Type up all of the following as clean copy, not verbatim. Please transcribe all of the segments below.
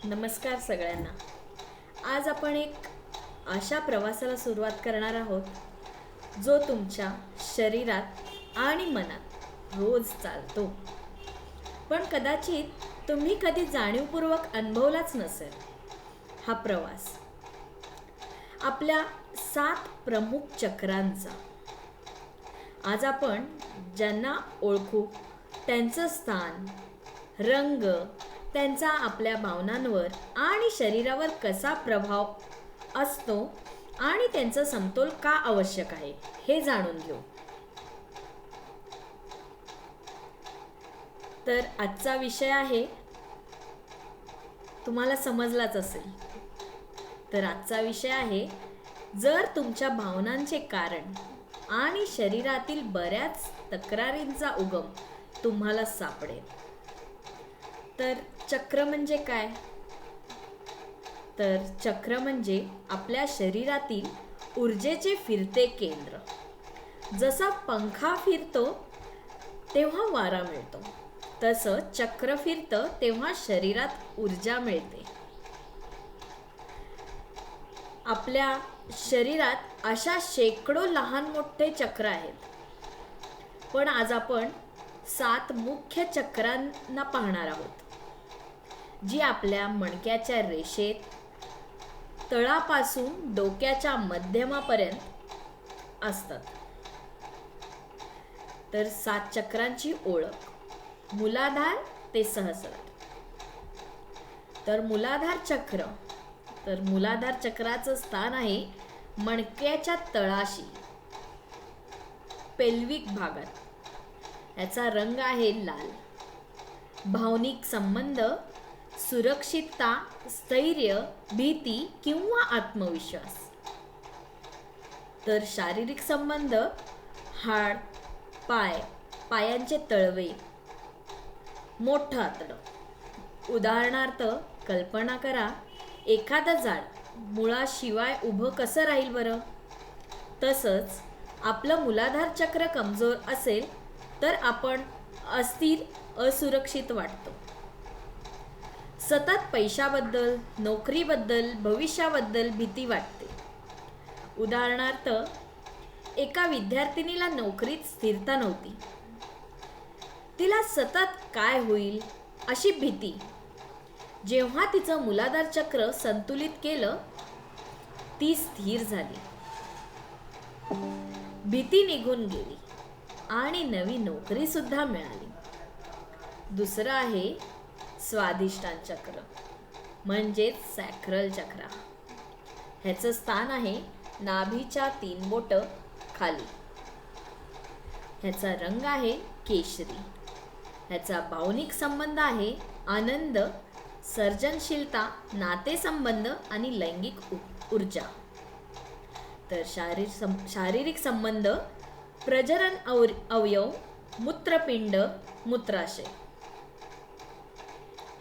नमस्कार सगळ्यांना. आज आपण एक अशा प्रवासाला सुरुवात करणार आहोत जो तुमच्या शरीरात आणि मनात रोज चालतो, पण कदाचित तुम्ही कधी जाणीवपूर्वक अनुभवलाच नसेल. हा प्रवास आपल्या 7 प्रमुख चक्रांचा. आज आपण ज्यांना ओळखू त्यांचं स्थान, रंग, त्यांचा आपल्या भावनांवर आणि शरीरावर कसा प्रभाव असतो आणि त्यांचा समतोल का आवश्यक आहे हे जाणून घेऊ. तर आजचा विषय आहे, तुम्हाला समजलाच असेल, तर आजचा विषय आहे, जर तुमच्या भावनांचे कारण आणि शरीरातील बऱ्याच तक्रारींचा उगम तुम्हाला सापडेल. तर चक्र म्हणजे काय? तर चक्र म्हणजे आपल्या शरीरातील ऊर्जेचे फिरते केंद्र. जसा पंखा फिरतो तेव्हा वारा मिळतो, तसं चक्र फिरतं तेव्हा शरीरात ऊर्जा मिळते. आपल्या शरीरात अशा शेकडो लहान मोठे चक्र आहेत, पण आज आपण 7 मुख्य चक्रांना पाहणार आहोत, जी आपल्या मणक्याच्या रेषेत तळापासून डोक्याच्या मध्यमापर्यंत असतात. तर 7 चक्रांची ओळख: मूलाधार ते सहस्रार. तर मूलाधार चक्राचं स्थान आहे मणक्याच्या तळाशी, पेल्विक भागात. याचा रंग आहे लाल. भावनिक संबंध, सुरक्षितता, स्थैर्य, भीती किंवा आत्मविश्वास. तर शारीरिक संबंध: हाड, पाय, पायांचे तळवे, मोठं आतडं. उदाहरणार्थ, कल्पना करा, एखादं झाड मुळाशिवाय उभं कसं राहील बरं? तसंच आपलं मूलाधार चक्र कमजोर असेल तर आपण अस्थिर, असुरक्षित वाटतो. सतत पैशाबद्दल, नोकरीबद्दल, भविष्याबद्दल भीती वाटते. उदाहरणार्थ, एका विद्यार्थिनीला नोकरीत स्थिरता नव्हती. तिला सतत काय होईल अशी भीती. जेव्हा तिचं मूलाधार चक्र संतुलित केलं, ती स्थिर झाली, भीती निघून गेली आणि नवी नोकरी सुद्धा मिळाली. दुसरं आहे स्वाधिष्ठान चक्र, म्हणजेच सॅक्रल चक्र. ह्याचं स्थान आहे नाभीच्या 3 बोटं खाली. ह्याचा रंग आहे केशरी. ह्याचा भावनिक संबंध आहे आनंद, सर्जनशीलता, नातेसंबंध आणि लैंगिक ऊर्जा. तर शारीरिक संबंध: प्रजनन अवयव, मूत्रपिंड, मूत्राशय.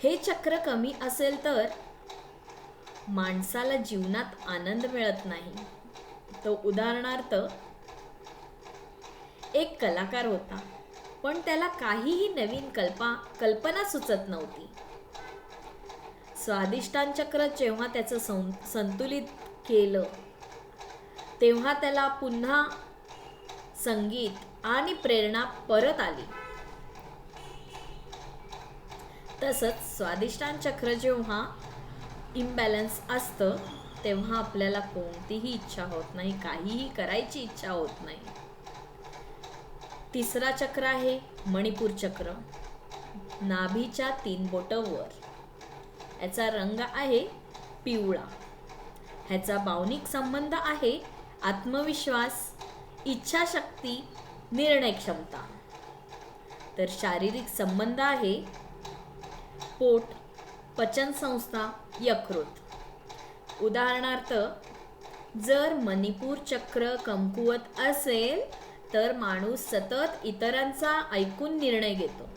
हे चक्र कमी असेल तर माणसाला जीवनात आनंद मिळत नाही. तो उदाहरणार्थ, एक कलाकार होता, पण त्याला काहीही नवीन कल्पना सुचत नव्हती. स्वाधिष्ठान चक्र जेव्हा त्याचं संतुलित केलं, तेव्हा त्याला पुन्हा संगीत आणि प्रेरणा परत आली. तसंच स्वाधिष्ठान चक्र जेव्हा इम्बॅलन्स असतं तेव्हा आपल्याला कोणतीही इच्छा होत नाही, काहीही करायची इच्छा होत नाही. तिसरा चक्र आहे मणिपूर चक्र, नाभीच्या 3 बोटं वर. याचा रंग आहे पिवळा. ह्याचा भावनिक संबंध आहे आत्मविश्वास, इच्छाशक्ती, निर्णय क्षमता. तर शारीरिक संबंध आहे पोट, पचनसंस्था, यकृत. उदाहरणार्थ, जर मणिपूर चक्र कमकुवत असेल तर माणूस सतत इतरांचा ऐकून निर्णय घेतो,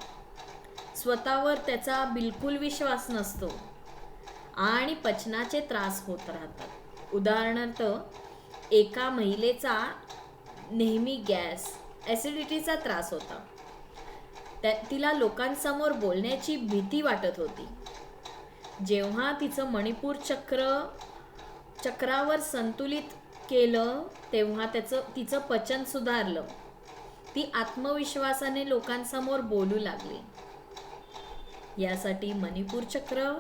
स्वतःवर त्याचा बिलकुल विश्वास नसतो आणि पचनाचे त्रास होत राहतात. उदाहरणार्थ, एका महिलेचा नेहमी गॅस, ॲसिडिटीचा त्रास होता. तिला लोकांसमोर बोलण्याची भीती वाटत होती. जेव्हा तिचं मणिपूर चक्रावर संतुलित केलं तेव्हा तिचं पचन सुधारलं. ती आत्मविश्वासाने लोकांसमोर बोलू लागली. यासाठी मणिपूर चक्र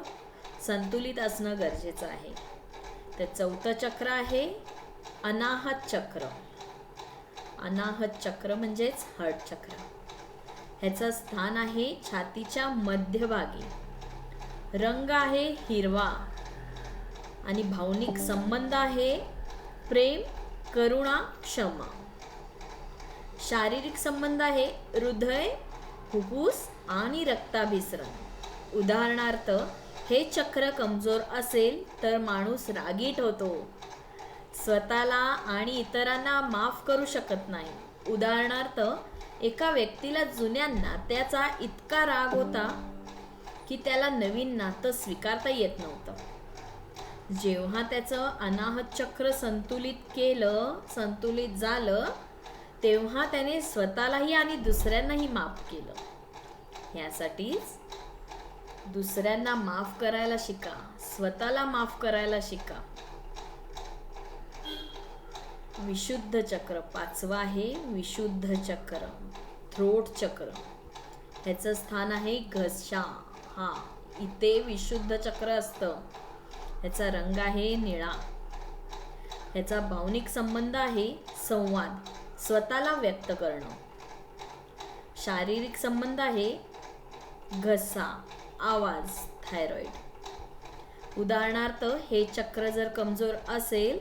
संतुलित असणं गरजेचं आहे. ते 4थं चक्र आहे अनाहत चक्र. अनाहत चक्र म्हणजेच हार्ट चक्र. ह्याचं स्थान आहे छातीच्या मध्यभागी. रंग आहे हिरवा आणि भावनिक संबंध आहे प्रेम, करुणा, क्षमा. शारीरिक संबंध आहे हृदय, फुफ्फुस आणि रक्ताभिसरण. उदाहरणार्थ, हे चक्र कमजोर असेल तर माणूस रागीट होतो, स्वतःला आणि इतरांना माफ करू शकत नाही. उदाहरणार्थ, एका व्यक्तीला जुन्या नात्याचा इतका राग होता की त्याला नवीन नातं स्वीकारता येत नव्हतं. जेव्हा त्याचं अनाहत चक्र संतुलित झालं तेव्हा त्याने स्वतःलाही आणि दुसऱ्यांनाही माफ केलं. यासाठीच दुसऱ्यांना माफ करायला शिका, स्वतःला माफ करायला शिका. विशुद्ध चक्र 5वं आहे विशुद्ध चक्र, थ्रोट चक्र. ह्याचं स्थान आहे घसा. इथे विशुद्ध चक्र असतं. ह्याचा रंग आहे निळा. ह्याचा भावनिक संबंध आहे संवाद, स्वतःला व्यक्त करणं. शारीरिक संबंध आहे घसा, आवाज, थायरॉइड. उदाहरणार्थ, हे चक्र जर कमजोर असेल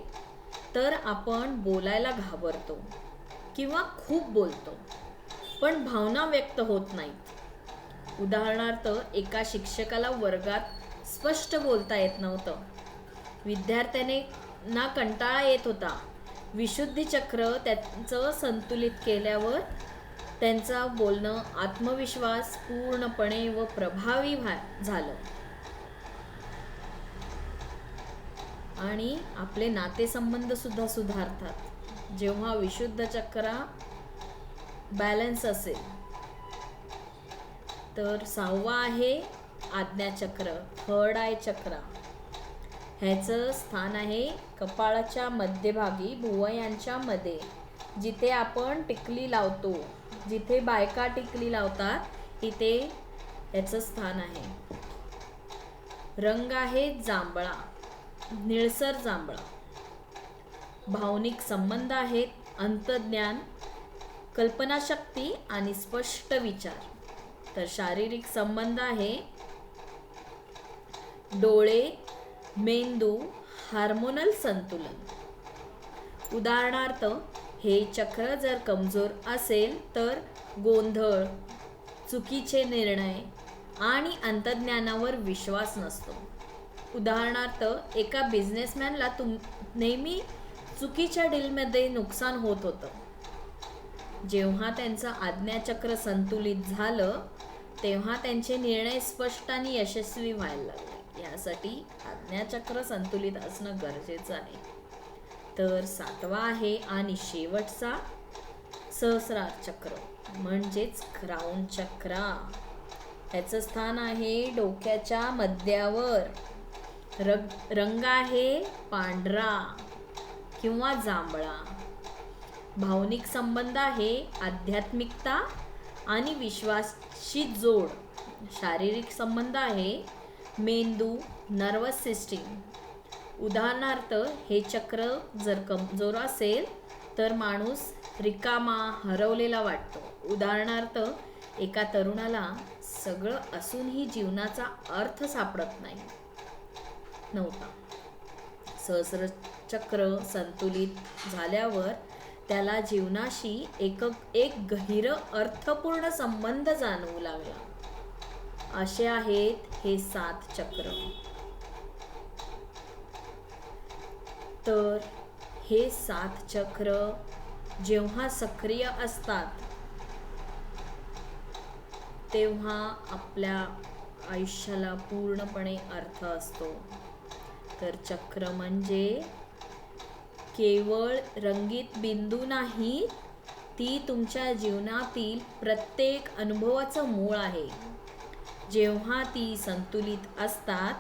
तर आपण बोलायला घाबरतो किंवा खूप बोलतो पण भावना व्यक्त होत नाहीत. उदाहरणार्थ, एका शिक्षकाला वर्गात स्पष्ट बोलता येत नव्हतं. विद्यार्थ्यांना कंटाळा येत होता. विशुद्धी चक्र त्यांचं संतुलित केल्यावर त्यांचं बोलणं आत्मविश्वास पूर्णपणे व प्रभावी झालं आणि आपले नातेसंबंध सुद्धा सुधारतात जेव्हा विशुद्ध चक्र बॅलन्स असेल. तर 6वं आहे आज्ञाचक्र, थर्ड आय चक्र. ह्याचं स्थान आहे कपाळाच्या मध्यभागी, भुवयांच्या मध्ये, जिथे आपण टिकली लावतो, जिथे बायका टिकली लावतात इथे ह्याचं स्थान आहे. रंग आहे जांभळा, निळसर जांभळा. भावनिक संबंध आहेत अंतर्ज्ञान, कल्पनाशक्ती आणि स्पष्ट विचार. तर शारीरिक संबंध आहे डोळे, मेंदू, हार्मोनल संतुलन. उदाहरणार्थ, हे चक्र जर कमजोर असेल तर गोंधळ, चुकीचे निर्णय आणि अंतर्ज्ञानावर विश्वास नसतो. उदाहरणार्थ, एका बिझनेसमॅनला नेहमी चुकीच्या डीलमध्ये नुकसान होत होतं. जेव्हा त्यांचं आज्ञाचक्र संतुलित झालं तेव्हा त्यांचे निर्णय स्पष्ट आणि यशस्वी व्हायला लागले. यासाठी आज्ञाचक्र संतुलित असणं गरजेचं आहे. तर 7वा आहे आणि शेवटचा सहस्रार चक्र म्हणजेच क्राउन चक्र. याचं स्थान आहे डोक्याच्या मध्यावर. रंग आहे पांढरा किंवा जांभळा. भावनिक संबंध आहे आध्यात्मिकता आणि विश्वासशी जोड. शारीरिक संबंध आहे मेंदू, नर्वस सिस्टीम. उदाहरणार्थ, हे चक्र जर कमजोर असेल तर माणूस रिकामा, हरवलेला वाटतो. उदाहरणार्थ, एका तरुणाला सगळं असूनही जीवनाचा अर्थ सापडत नव्हता. सहस्र चक्र संतुलित झाल्यावर त्याला जीवनाशी एक गहिर अर्थपूर्ण संबंध जाणवू लागला. असे आहेत हे 7 चक्र. तर हे 7 चक्र जेव्हा सक्रिय असतात तेव्हा आपल्या आयुष्याला पूर्णपणे अर्थ असतो. तर चक्र म्हणजे केवळ रंगीत बिंदू नाही, ती तुमच्या जीवनातील प्रत्येक अनुभवाचं मूळ आहे. जेव्हा ती संतुलित असतात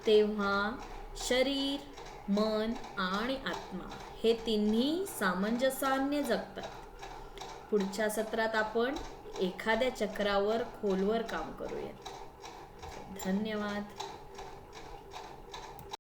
तेव्हा शरीर, मन आणि आत्मा हे तिन्ही सामंजस्याने जगतात. पुढच्या सत्रात आपण एखाद्या चक्रावर खोलवर काम करूया. धन्यवाद.